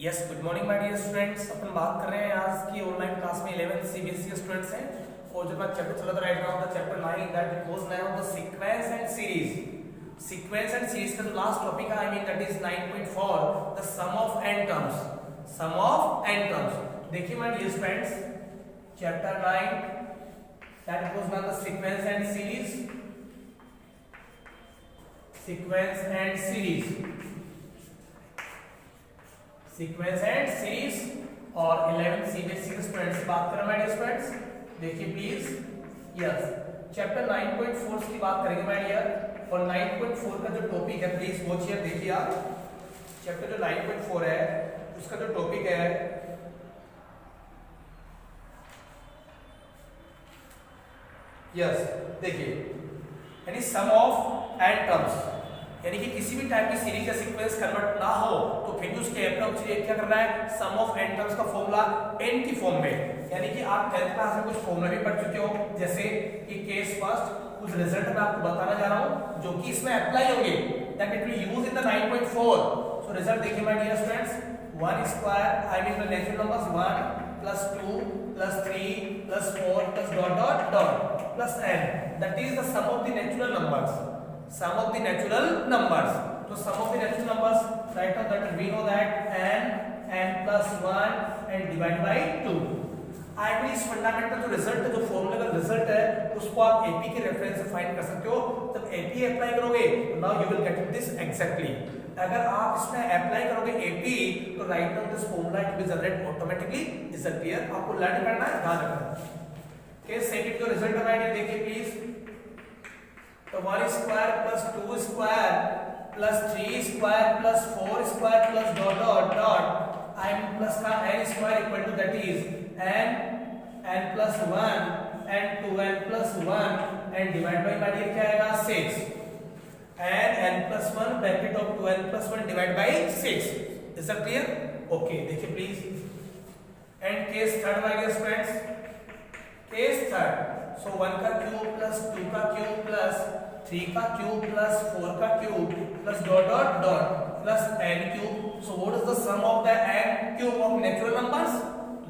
Yes, good morning my dear students. अपन बात कर रहे हैं आज की ऑनलाइन क्लास में 11th सीबीएसई स्टूडेंट्स हैं और जो मैं चैप्टर चल रहा है right now the chapter 9 that goes now the sequence and series. Sequence and series का जो लास्ट टॉपिक है I mean that is 9.4 the sum of n terms. Sum of n terms. देखिए my dear students, chapter 9 that goes now the sequence and series. Sequence and series, sequence and series और 11th CBSE के students बात करें my dear students. देखिए please, yes chapter 9.4 की बात करेंगे my dear. और 9.4 का जो टॉपिक है प्लीज वॉच हियर। देखिए आप चैप्टर जो 9.4 है उसका जो टॉपिक है यस देखिए यानी सम ऑफ n टर्म्स, यानी कि किसी भी टाइप की सीरीज या सीक्वेंस कन्वर्ट ना हो तो फिर भी उसके अप्रोच क्या करना है, सम ऑफ n टर्म्स का फॉर्मूला n की फॉर्म में। यानी कि आप 10th क्लास में कुछ फॉर्मूला भी पढ़ चुके हो, जैसे कि केस फर्स्ट कुछ रिजल्ट मैं आपको बताना जा रहा हूं जो कि इसमें अप्लाई होंगे that it will use in the 9.4। So result देखिए my dear students, 1 square I mean the natural numbers 1 plus 2 plus 3 plus 4 plus dot dot dot plus n, that is the sum of the natural numbers. Sum of the natural numbers. So sum of the natural numbers, right now that we know that n plus 1 and divided by 2. आई इस fundamental जो result है, जो formula का result है उसको आप AP के reference से फाइंड कर सकते हो। जब एपी अप्लाई करोगे तो now you will get this exactly. अगर आप इसमें अप्लाई करोगे एपी तो right now this formula it will generate automatically. Is that clear? आपको लर्न करना है, ध्यान रखना। केस सेकंड जो रिजल्ट है देखिए प्लीज। तो 1 square plus 2 square plus 3 square plus 4 square plus dot dot dot I mean plus का n square equal to that is n plus 1 and 2n plus 1 and divide by my dear क्या आएगा 6 n plus 1 bracket of 2n plus 1 divide by 6। Is that clear? Okay देखिए प्लीज। And case third my dear friends, case third so 1 का cube plus 2 का cube plus 3 का cube plus 4 का cube plus dot dot dot plus n cube. So what is the sum of the n cube of natural numbers?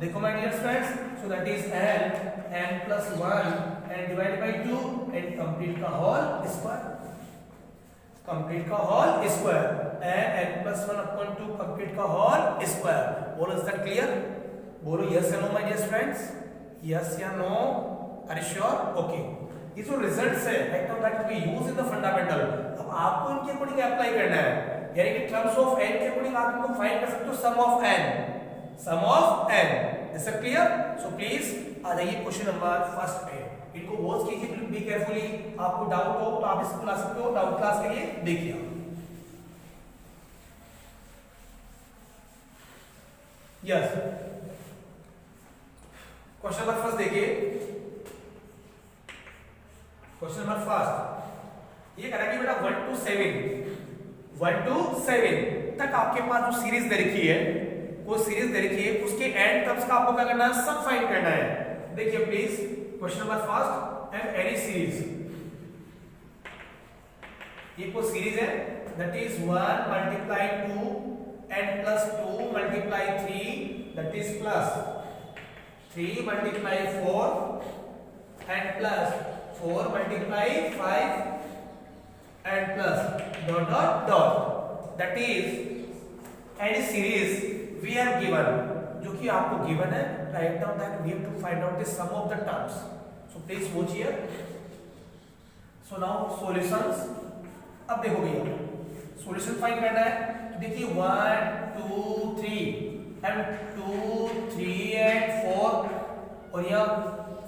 देखो my dear friends, so that is n plus 1 and divided by 2 and complete का whole square. complete का whole square n plus 1 upon 2 complete का whole square. बोलो is that clear? बोलो yes या no my dear friends, yes या no? Are you sure? Okay. ये जो results है right now that we use in the fundamental, अब आपको इनके अकॉर्डिंग अप्लाई करना है। यानी कि टर्म्स ऑफ n के अकॉर्डिंग आप इनको फाइंड कर सकते हो सम of n। Sum of n is that clear? So please आ जाइए क्वेश्चन नंबर फर्स्ट पे। इनको वॉच कीजिए, बी केयरफुली। आपको डाउट हो तो आप इसको ला सकते हो, डाउट क्लास के लिए देखिए। यस क्वेश्चन नंबर फर्स्ट देखिए। क्वेश्चन नंबर फर्स्ट ये कह रहा है कि बेटा 1 to 7 तक आपके पास जो सीरीज दे रखी है, वो सीरीज दे रखी है, उसके एंड टर्म्स का आपको क्या करना है, सब फाइंड करना है। देखिए please question number first, and any series, ये कोई सीरीज है that is 1 multiply 2 and plus 2 multiply 3 that is plus 3 multiply 4 and plus 4 multiply 5 and plus dot dot dot that is any series we are given, जो कि आपको given है। Write down that we have to find out the sum of the terms. So please watch here. So now solutions. अब देखो भैया solution find करना है। तो देखिए 1 2 3 एंड 2 3 एंड 4 और यह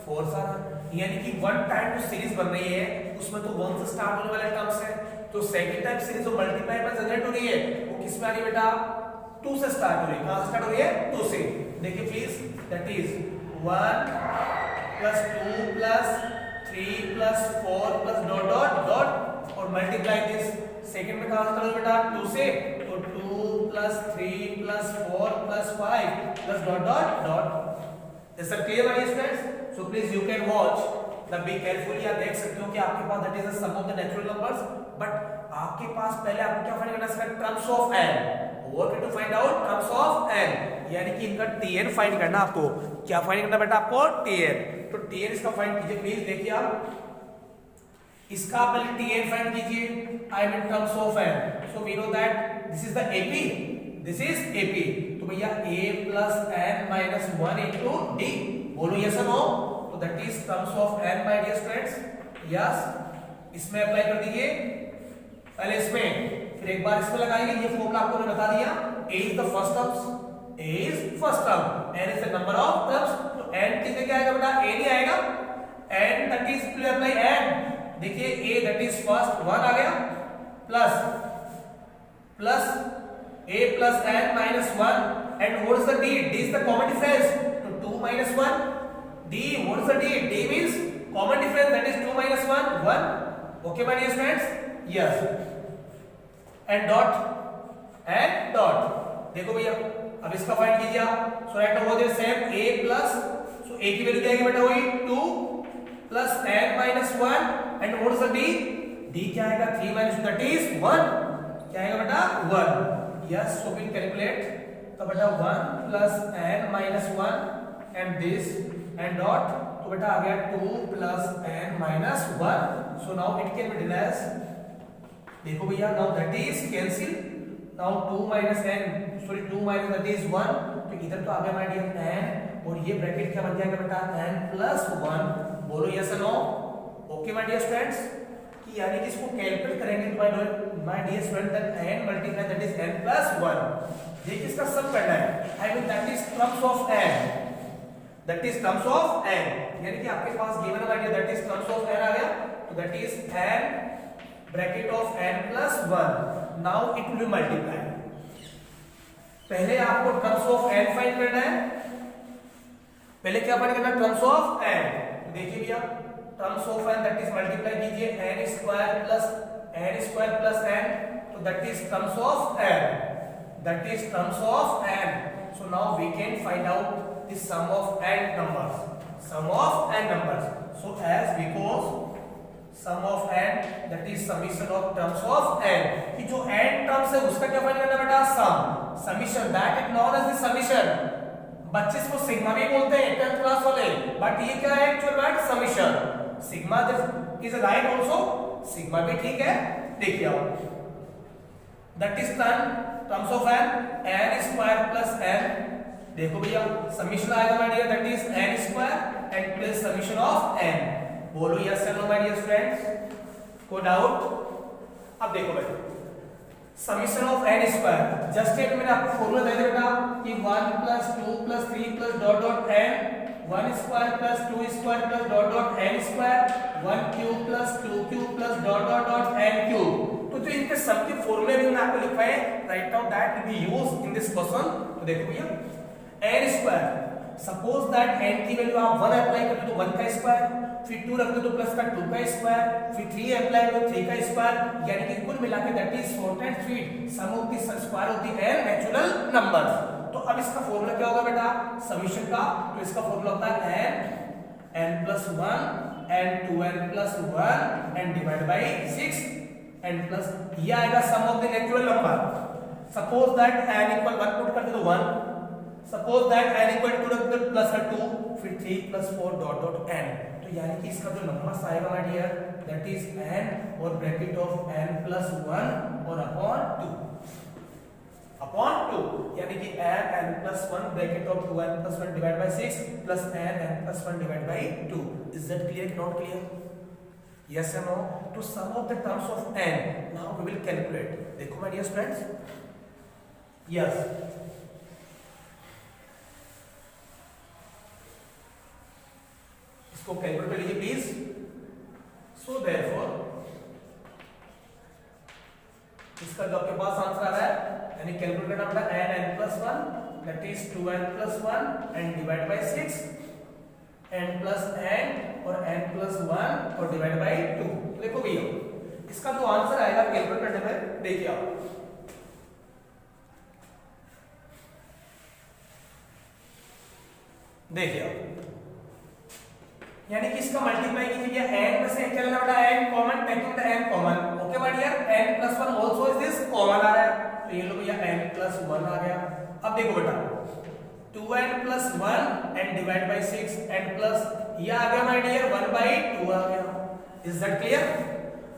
4 सारा, यानी कि वन टाइम जो सीरीज बन रही है उसमें तो 1 से स्टार्ट होने वाले टर्म्स है। तो सेकंड टाइप सीरीज जो मल्टीप्लाई में जनरेट हो रही है वो किस में आ रही है बेटा? 2 से स्टार्ट हो रही है। कहां से स्टार्ट हो रही है? 2 से। देखिए please that is 1 plus 2 plus 3 plus 4 plus dot dot dot और मल्टीप्लाई दिस। सेकंड में कहां से स्टार्ट हो बेटा? 2 से। तो 2 plus 3 plus 4 plus 5 plus dot dot dot. Is that clear my students? So please you can watch the be carefully. आप देख सकते हो कि आपके पास that is the sum of the natural numbers, but आपके पास पहले आपको क्या फाइंड करना है? Terms of n। what to find out terms of n, यानी कि इनका tn फाइंड करना आपको। क्या फाइंड करना बेटा आपको? tn। तो tn इसका फाइंड कीजिए प्लीज। देखिए आप इसका पहले tn फाइंड कीजिए, I mean terms of n। So we know that this is the ap, this is ap। तो भैया a plus n minus 1 into d, बोलो यस और नो। तो that is terms of n my dear students. Yes, इसमें apply कर दीजिए पहले इसमें, फिर एक बार इसमें लगाएंगे। ये फॉर्मूला आपको मैंने बता दिया। a is the first terms, a is first term, n is the number of terms। तो n कितने क्या आएगा बेटा? a नहीं आएगा, n that is apply n। देखिए a that is first 1 आ गया, plus a plus n minus 1, and what is the d? d is the common difference, तो 2 minus 1 d, what is the d? d means common difference, that is 2 minus 1 1। okay my dear friends? yes, and dot देखो भैया अब इसका find कीजिए आप। So right now there same a plus, so a की value क्या आएगी बेटा? वही 2 plus n minus 1, and what is the d? d क्या आएगा? 3 minus 2, that is 1। क्या आएगा बेटा? 1। yes, so we calculate। तो बेटा 1 plus n minus 1 and this and dot, तो बेटा आ गया 2 plus n minus 1। so now it can be written as, देखो भैया now that is cancel, now 2 minus n, sorry 2 minus that is 1, तो इधर तो आ गया हमारा डियर n, और ये ब्रैकेट क्या बन जाएगा बेटा? n plus 1। बोलो यस और no. Okay my dear students, कि यानी कि इसको कैलकुलेट करेंगे तो my dear student that n multiply that is n plus 1। ये किसका सम करना है? I mean that is terms of n, that is terms of n, यानी कि आपके पास गिवन है my dear that is terms of n आ गया, तो that is n bracket of n plus 1। Now it will multiply. पहले आपको टर्म्स ऑफ n फाइंड करना है। पहले क्या फाइंड करना है? Terms of n। तो देखिए भैया terms of n that is multiply कीजिए n स्क्वायर प्लस n, तो that is terms of n, that is terms of n। So now we can find out the sum of n numbers, sum of n numbers। So as because sum of n that is summation of terms of n, कि जो n terms है उसका क्या find करना बेटा? Sum, summation, that is known as the summation. बच्चे इसको sigma भी बोलते हैं 10th क्लास वाले, बट ये क्या है? Actual word summation. Sigma is right also, sigma भी ठीक है। देखिए आप that is terms of n square plus n, देखो भैया समीशन आएगा my dear that is n square and plus summation of n। बोलो यस और नो माय डियर फ्रेंड्स, कोई डाउट? अब देखो भाई summation of n square, just एक मैंने आपको फॉर्मूला दे दिया बेटा कि 1 plus 2 plus 3 plus dot dot n, 1 square plus 2 square plus dot dot n square, 1 cube plus 2 cube plus dot dot dot n cube। तो जो इनके सबके फॉर्मूले भी मैंने आपको लिखवाए, right now that will be used in this question. तो देखो भैया n square, suppose that n की वैल्यू आप 1 अप्लाई करते हो तो 1 का स्क्वायर, फिर 2 रखते हो तो प्लस का 2 का स्क्वायर, फिर 3 अप्लाई करो 3 का स्क्वायर, यानी कि कुल मिला के that is short and sweet sum of the square of the n natural numbers. तो अब इसका फॉर्मूला क्या होगा बेटा समीशन का? तो इसका फॉर्मूला होता है n plus 1 and 2n plus 1 and divided by 6 and plus ये आएगा sum of the natural number. Suppose that n equal 1 put करते तो 1, सपोज दैट n इक्वल 2 रखते तो प्लस 2, फिर 3 plus 4 डॉट डॉट n। तो यानी कि इसका जो नंबर्स आएगा my dear that is n और ब्रैकेट ऑफ n plus 1 और अपॉन 2, यानी कि n plus 1 bracket of 2n plus 1 divide by 6 plus n plus 1 divide by 2। Is that clear? Not clear? Yes और नो? तो sum of the terms of n now we will calculate. देखो my dear students, yes इसको calculate कर लीजिए please. So therefore इसका जो आपके पास answer आ रहा है, यानी कैलकुलेट करना पड़ेगा n plus 1 that is 2n plus 1 and divide by 6 n plus n और n plus 1 और डिवाइड बाय 2। तो देखो भैया इसका जो आंसर आएगा कैलकुलेट करने में, देखिए आप यानी कि इसका मल्टीप्लाई कीजिए n में से क्या लेना पड़ेगा? n common, taking the n common. Okay my dear, n plus 1 also is this common आ रहा है, तो ये लो भैया n plus प्लस 1 आ गया। अब देखो बेटा 2n plus 1 and divide by 6 and plus ये आ गया माय डियर 1/2 आ गया। Is that clear?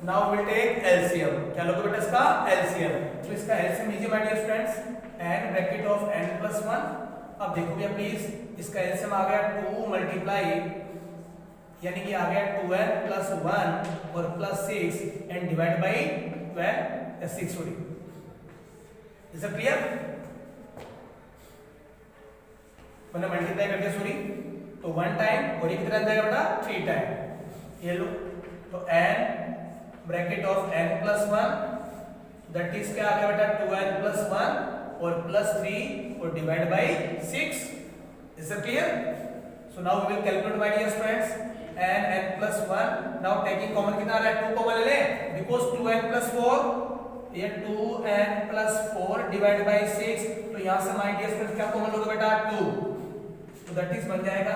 Now will take LCM. क्या लोगे बेटा इसका एलसीएम? तो इसका एलसीएम लीजिए my dear students, n bracket of n plus 1। अब देखो भैया प्लीज इसका एलसीएम आ गया 2 मल्टीप्लाई यानी कि आ गया 2n प्लस 1 और plus 6 and divide by 12 6 sorry. Is it clear? मैंने मल्टीप्लाई कर दिया सॉरी, तो 1 टाइम और ये कितना जाएगा बेटा 3 टाइम। ये लो तो n bracket of n plus 1 that is क्या आ गया बेटा 2n प्लस 1 और प्लस 3 और divide by 6। Is it clear? So now we will calculate my dear students n plus 1। Now taking common कितना आ रहा है 2 कॉमन ले ले बिकॉज़ 2n प्लस 4 ये 2n प्लस 4 डिवाइड बाई 6 तो यहां से माय डियर स्टूडेंट्स क्या कॉमन लोगे बेटा 2 तो दैट इज बन जाएगा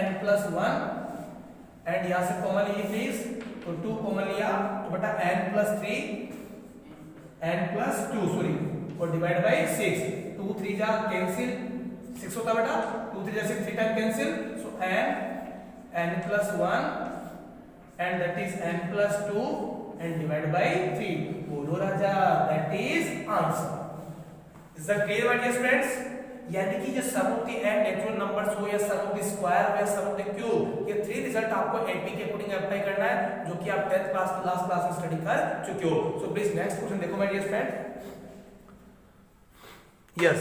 n प्लस 1 एंड यहां से कॉमन लीजिए प्लीज तो 2 कॉमन लिया तो बेटा n plus 3 n plus 2 sorry और डिवाइड बाई 6 2 3 जा कैंसिल 6 होता बेटा 2 3 जा 6 3 time cancel so n plus 1 and that is n plus 2 and divide by 3 बोलो राजा that is answer। is that clear my dear friends? यानी कि जो sum of the n natural numbers हो या सम ऑफ द स्क्वायर हो या सम of the cube ये 3 result आपको एपी के अकॉर्डिंग अप्लाई करना है जो कि आप 10th क्लास लास्ट क्लास में स्टडी कर चुके हो। सो प्लीज नेक्स्ट क्वेश्चन देखो my dear friend. Yes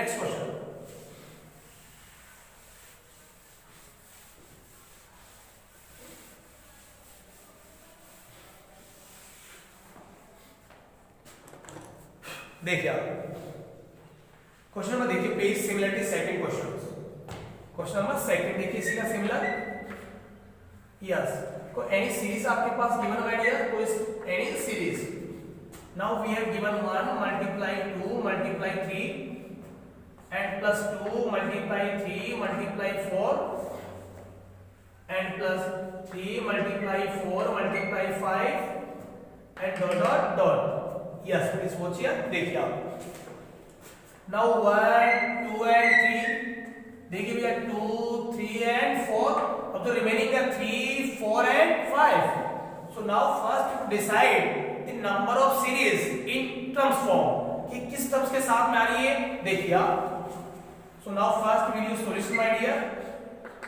next question देखिए आप क्वेश्चन नंबर देखिए page similarity second question number second देखिए इसका सिमिलर यस को एनी सीरीज आपके पास गिवन आइडिया तो इस any series now we have given 1 multiply 2 multiply 3 and plus 2 multiply 3 multiply 4 and plus 3 multiply 4 multiply 5 and dot dot dot. Yes, please watch here. देखिए आप now 1 2 and 3 देखिए भैया 2 3 and 4 अब तो रिमेनिंग है 3 4 and 5। so now first decide the number of series in terms form कि किस terms के साथ में आ रही है देखिए आप। so now first we use solution my dear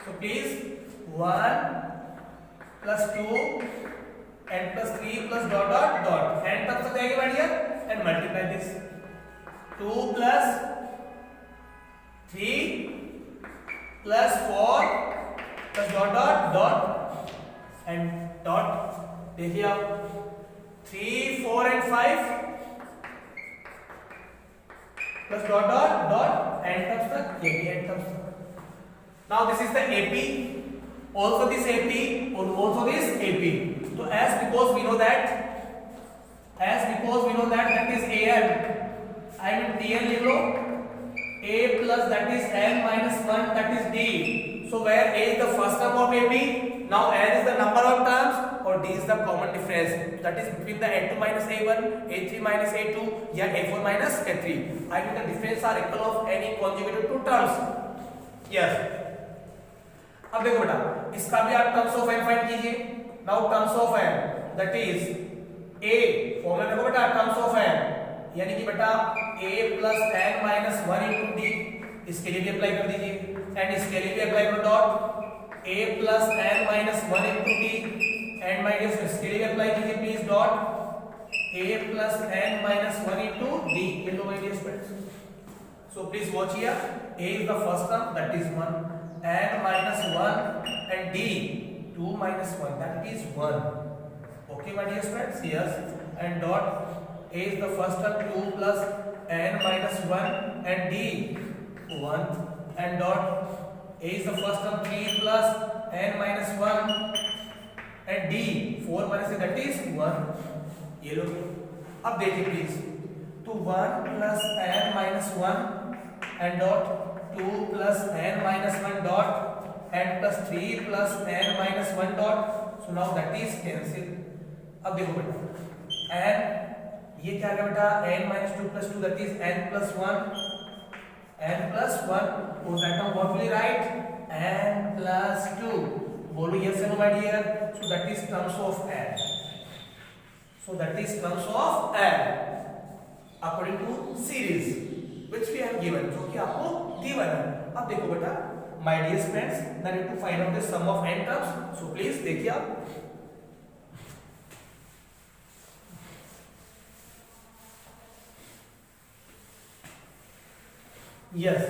so please 1 plus 2 n plus 3 plus dot dot dot n तक तक जाएगी बढ़िया and multiply this 2 plus 3 plus 4 plus dot dot dot and dot देखिए आप 3 4 and 5 plus dot dot dot n तक ये भी n तक। now this is the AP also this AP or also this AP so as because we know that that is an I mean dn लिख लो a plus that is n minus 1 that is d so where a is the first term of AP now n is the number of terms or d is the common difference that is between the a2 minus a1 a3 minus a2 या a4 minus a3 I mean the difference are equal of any conjugated two terms। yes अब देखो बेटा इसका भी आप terms of n find कीजिए। Now terms of n that is a formula देखो बेटा टर्म्स ऑफ n यानी कि बेटा a plus n minus 1 into d इसके लिए भी अप्लाई कर दीजिए एंड इसके लिए भी अप्लाई करो dot a plus n minus 1 into d and my dear इसके लिए भी अप्लाई कीजिए please dot a plus n minus 1 into d ये लो my dear students. So please watch here a is the first term that is 1 n minus 1 and d 2 minus 1 that is 1 okay my dear friends yes and dot a is the first term 2 plus n minus 1 and d 1 and dot a is the first term 3 plus n minus 1 and d 4 minus that is 1 ये लो अब देखिए please तो 1 plus n minus 1 and dot 2 plus n minus 1 dot n plus 3 plus n minus 1 dot so now that is cancel। अब देखो बेटा n ये क्या आ गया बेटा n minus 2 plus 2 that is n plus 1 or write down what will you write n plus 2 बोलो yes or no my dear so that is terms of n according to series which we have given जो कि आपको given है। अब देखो बेटा my dear friends now you have to find out the sum of n terms so please देखिए आप yes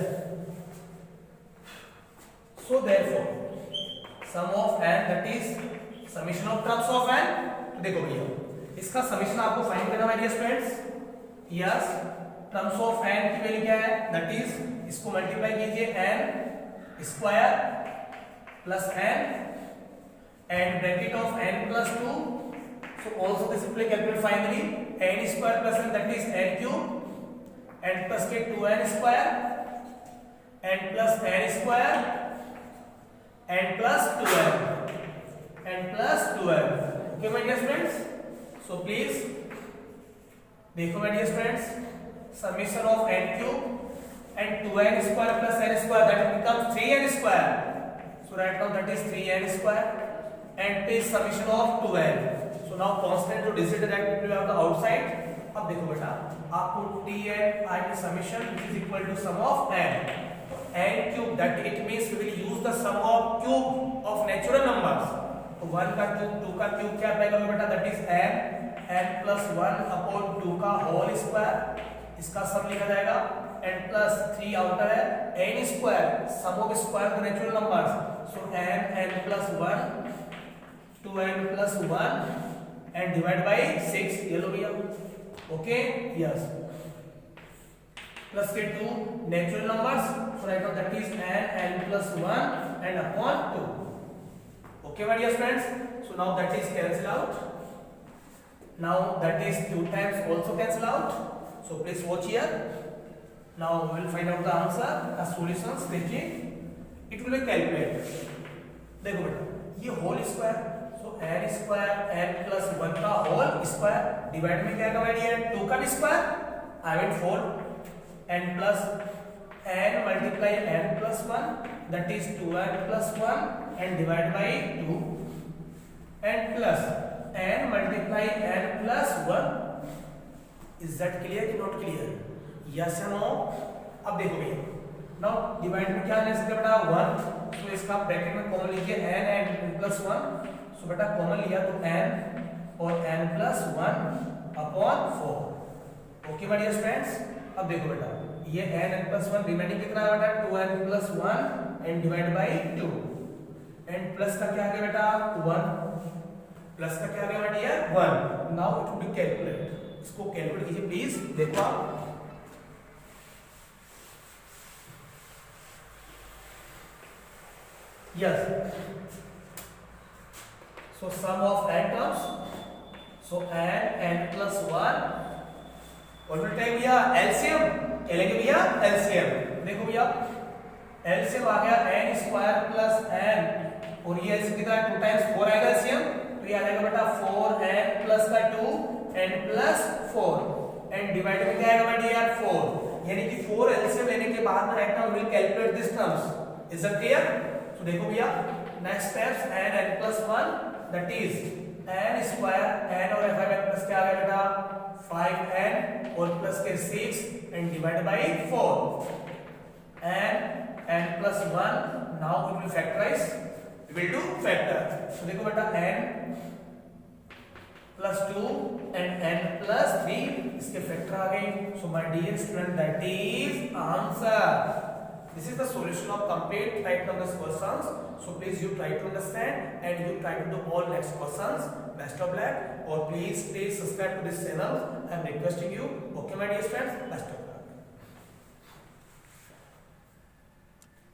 so therefore sum of n that is summation of terms of n तो देखो भैया इसका समीशन आपको फाइंड करना है dear friends yes terms of n की वैल्यू क्या है दैट इज इसको मल्टीप्लाई कीजिए n square plus n and bracket of n plus 2 so also this will calculate finally n square plus n that is n cube and plus के 2n square and plus n square and plus 2n okay my dear friends so please देखो my dear friends summation of n cube and 2n square plus n square that becomes 3n square so right now that is 3n square and is summation of 2n so now constant to digit that will have the outside अब देखो बेटा आपको tn I the summation which is equal to sum of n n cube that it means we will use the sum of cube of natural numbers तो 1 का cube 2 का cube क्या apply करोगे बेटा that is n plus 1 upon 2 का whole square इसका सम लिखा जाएगा n plus 3 आउटर है n square sum of square of natural numbers so n plus 1 2n plus 1 and divide by 6 ये लो भैया ओके यस प्लस के 2 natural numbers so right now that is n plus 1 and upon 2 okay my dear friends so now that is cancel out now that is 2 times also cancel out so please watch here now we will find out the answer the solutions देखिए it will be calculate देखो बेटा ये whole square so n square n plus 1 का whole square divide में क्या होगा dear 2 का square I will 4 n plus n multiply n plus 1 that is 2n plus 1 and divide by 2 and plus n multiply n plus 1 is that clear कि not clear yes or no अब देखो भैया now divide में क्या ले सकते बेटा 1 तो इसका ब्रैकेट में कॉमन लीजिए n and plus 1 so बेटा कॉमन लिया तो n और n plus 1 upon 4 okay my dear friends अब देखो बेटा ये n plus 1 रिमेनिंग कितना है बेटा 2n plus 1 and divide by 2 and plus का क्या आ गया बेटा 1 प्लस का क्या आ गया बेटा 1 now it will be calculate इसको कैलकुलेट कीजिए प्लीज देखो आप yes so sum of n terms so n plus 1 और फिर टाइम भैया एलसीएम क्या लेंगे भैया एलसीएम देखो भैया एलसीएम आ गया n स्क्वायर प्लस n और ये एलसीएम कितना 2 टाइम्स 4 आएगा एलसीएम तो ये आ जाएगा बेटा 4n प्लस का 2 n प्लस 4 एंड डिवाइड में क्या आएगा बेटा यार 4 यानी कि 4 एलसीएम लेने के बाद में right now we will calculate this terms is it clear so देखो भैया next steps n plus 1 that is n square n और f प्लस क्या आ गया बेटा 5n और प्लस के 6 and divide by 4 n plus 1 now we will factorize we will do factor so देखो बेटा n plus 2 and n plus 3 इसके फैक्टर आ गए so my dear student that is answer this is the solution of complete type of this questions so please you try to understand and you try to do all next questions best of luck or please subscribe to this channel I am requesting you okay my dear friends best of luck